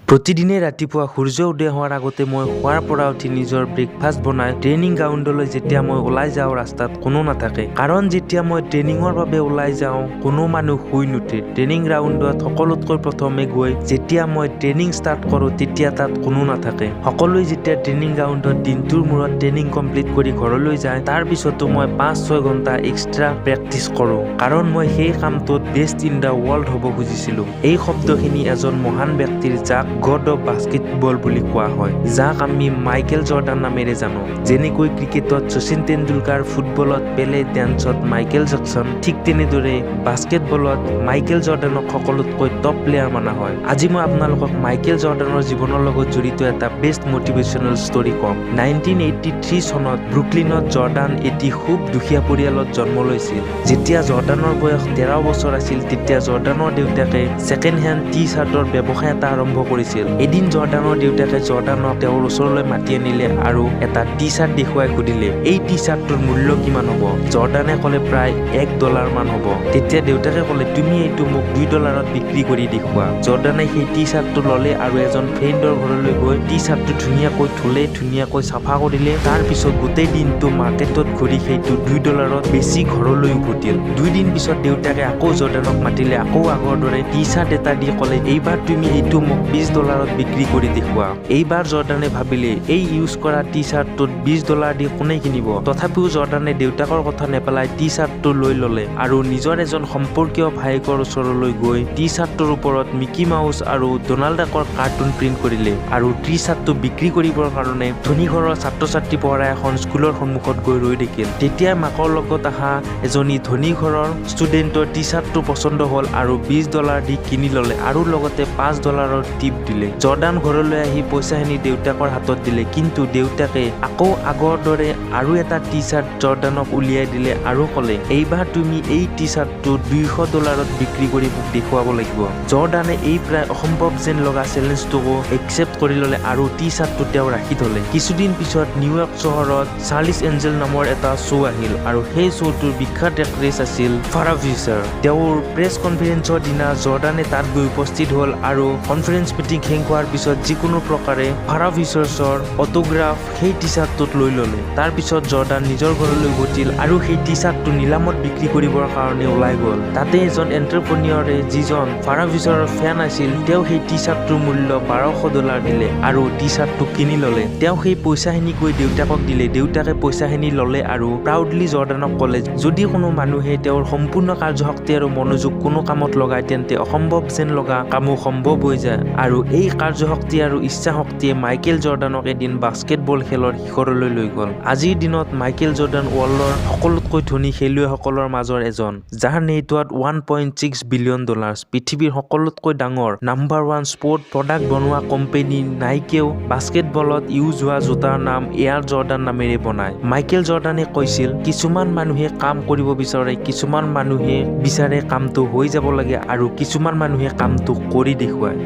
প্ৰতিদিনে ৰাতিপুৱা সূৰ্য উদয় হোৱাৰ আগতে মই শোৱাৰ পৰা উঠি নিজৰ ব্ৰেকফাষ্ট বনাই ট্ৰেইনিং গ্ৰাউণ্ডলৈ যেতিয়া মই ওলাই যাওঁ ৰাস্তাত কোনো নাথাকে। কাৰণ যেতিয়া মই ট্ৰেইনিঙৰ বাবে ওলাই যাওঁ কোনো মানুহ শুই নুঠে। ট্ৰেইনিং গ্ৰাউণ্ডত সকলোতকৈ প্ৰথমে গৈ যেতিয়া মই ট্ৰেইনিং ষ্টাৰ্ট কৰোঁ তেতিয়া তাত কোনো নাথাকে। সকলোৱে যেতিয়া ট্ৰেইনিং গ্ৰাউণ্ডত দিনটোৰ মূৰত ট্ৰেইনিং কমপ্লিট কৰি ঘৰলৈ যায় তাৰ পিছতো মই 5-6 ঘণ্টা এক্সট্ৰা প্ৰেক্টিচ কৰোঁ। কাৰণ মই সেই কামটোত বেষ্ট ইন দ্য ৱৰ্ল্ড হ'ব খুজিছিলোঁ। এই শব্দখিনি এজন মহান ব্যক্তিৰ যাক গড অফ বাস্কেটবল বুলি কোৱা হয়, যাক আমি মাইকেল জৰ্ডান নামেৰে জানো। যেনেকৈ ক্ৰিকেটত শচীন তেণ্ডুলকাৰ, ফুটবলত পেলে, ডেন্সত মাইকেল জেকচন, ঠিক তেনেদৰে বাস্কেটবলত মাইকেল জৰ্ডানক সকলোতকৈ টপ প্লেয়াৰ মানা হয়। আজি মই আপোনালোকক মাইকেল জৰ্ডানৰ জীৱনৰ লগত জড়িত এটা বেষ্ট মটিভেশ্যনেল ষ্টৰী ক'ম। 1983 চনত ব্ৰুকলিনত জৰ্ডান এটি খুব দুখীয়া পৰিয়ালত জন্ম লৈছিল। যেতিয়া জৰ্ডানৰ বয়স 13 বছৰ আছিল তেতিয়া জৰ্ডানৰ দেউতাকে ছেকেণ্ড হেণ্ড টি-চাৰ্টৰ ব্যৱসায় এটা আৰম্ভ কৰিছিল। এদিন জৰ্ডানৰ দেউতাকে জৰ্ডানক তেওঁৰ ওচৰলৈ মাতি আনিলে আৰু এটা টি-চাৰ্ট দেখুৱাই সুধিলে, এই টি-চাৰ্টটোৰ মূল্য কিমান হ'ব? জৰ্ডানে ক'লে প্ৰায় $1 মান হ'ব। তেতিয়া দেউতাকে ক'লে, তুমি এইটো মোক $2 বিক্ৰী কৰি দেখুওৱা। জৰ্ডানে সেই টি-চাৰ্টটো ল'লে আৰু এজন ফ্ৰেণ্ডৰ ঘৰলৈ গৈ টি-চাৰ্টটো ধুনীয়াকৈ ধুলে, ধুনীয়াকৈ চাফা কৰিলে। তাৰ পিছত গোটেই দিনটো মাৰ্কেটত ঘূৰি সেইটো $2 বেছি ঘৰলৈ উভতিল। 2 দিন পিছত দেউতাকে আকৌ জৰ্ডানক মাতিলে, আকৌ আগৰ দৰে টি-চাৰ্ট এটা দি ক'লে, এইবাৰ তুমি এইটো মোক $20 বিক্ৰী কৰি দেখুওৱা। এইবাৰ জৰ্ডানে ভাবিলে এই ইউজ কৰা টি-চাৰ্টটোত $20 দি কোনে কিনিব? তথাপিও জৰ্ডানে দেউতাকৰ কথা নেপেলাই টি-চাৰ্টটো লৈ ল'লে আৰু নিজৰ এজন সম্পৰ্কীয় ভায়েকৰ ওচৰলৈ গৈ টি-চাৰ্টটোৰ ওপৰত মিকি মাউচ আৰু ডনাল্ড ডাকৰ কাৰ্টুন প্ৰিণ্ট কৰিলে আৰু টি-চাৰ্টটো বিক্ৰী কৰিবৰ কাৰণে ধনী ঘৰৰ ছাত্ৰ-ছাত্ৰী পঢ়া এখন স্কুলৰ সন্মুখত গৈ ৰৈ থাকিল। তেতিয়া মাকৰ লগত অহা এজনী ধনী ঘৰৰ ষ্টুডেণ্টৰ টি-চাৰ্টটো পচন্দ হ'ল আৰু $20 দি কিনি ল'লে আৰু লগতে $5 টিপ দিলে। জৰ্ডান ঘৰলৈ আহি পইচাখিনি দেউতাকৰ হাতত দিলে, কিন্তু দেউতাকে আকৌ আগৰ দৰে আৰু এটা টি-চাৰ্ট জৰ্ডানক উলিয়াই দিলে আৰু ক'লে, এইবাৰ তুমি এই টি-চাৰ্টটো $200 বিক্ৰী কৰি মোক দেখুৱাব লাগিব। জৰ্ডানে এই প্ৰায় অসম্ভৱ যেন লগা চেলেঞ্জটোকো একচেপ্ট কৰি ল'লে আৰু টি-চাৰ্টটো তেওঁ ৰাখি থ'লে। কিছুদিন পিছত নিউয়ৰ্ক চহৰত চাৰ্লিছ এঞ্জেল নামৰ এটা শ্ব' আহিল আৰু সেই শ্ব'টোৰ বিখ্যাত এক্ট্ৰেছ আছিল ফাৰাহ ফিছাৰ। তেওঁৰ প্ৰেছ কনফাৰেন্সৰ দিনা জৰ্ডানে তাত গৈ উপস্থিত হ'ল আৰু কনফাৰেন্স মিটিং শেষ হোৱাৰ পিছত যিকোনো প্ৰকাৰে ফাৰাহ ফিছাৰ্ছৰ অটোগ্ৰাফ সেই টি-চাৰ্টটোত লৈ ল'লে। তাৰ পিছত জৰ্ডান নিজৰ ঘৰলৈ উভতিল আৰু সেই টি-চাৰ্টটো নিলামত বিক্ৰী কৰিবৰ কাৰণে ওলাই গ'ল। তাতে এজন এণ্টাৰপ্ৰেনিয়ৰে যিজন ফাৰাহ ফিছাৰৰ ফেন আছিল তেওঁ সেই টি-চাৰ্টটোৰ মূল্য $1200 দিলে আৰু টি-চাৰ্টটো কিনি ল'লে। তেওঁ সেই পইচাখিনি গৈ দেউতাকক দিলে। দেউতাকে পইচাখিনি ল'লে আৰু প্ৰাউডলি জৰ্ডানক ক'লে, যদি কোনো মানুহে তেওঁৰ সম্পূৰ্ণ কাৰ্যশক্তি আৰু মনোযোগ কোনো কামত লগায় তেন্তে অসম্ভৱ যেন লগা কামো সম্ভৱ হৈ যায়। আৰু এই কাৰ্যশক্তি আৰু ইচ্ছা শক্তিয়ে মাইকেল জৰ্ডানক এদিন বাস্কেটবল খেলৰ শিখৰলৈ লৈ গ'ল। আজিৰ দিনত মাইকেল জৰ্ডান ৱৰ্ল্ডৰ সকলোতকৈ ধনী খেলুৱৈসকলৰ মাজৰ এজন, যাৰ নেটৱৰ্থ $1.6 বিলিয়ন। পৃথিৱীৰ সকলোতকৈ ডাঙৰ নাম্বাৰ 1 স্পৰ্ট প্ৰডাক্ট বনোৱা কোম্পানী নাইকেও বাস্কেটবলত ইউজ হোৱা জোতাৰ নাম এয়াৰ জৰ্ডান নামেৰে বনায়। মাইকেল জৰ্ডানে কৈছিল, কিছুমান মানুহে কাম কৰিব বিচাৰে, কিছুমান মানুহে বিচাৰে কামটো হৈ যাব লাগে আৰু কিছুমান মানুহে কামটো কৰি দেখুৱায়।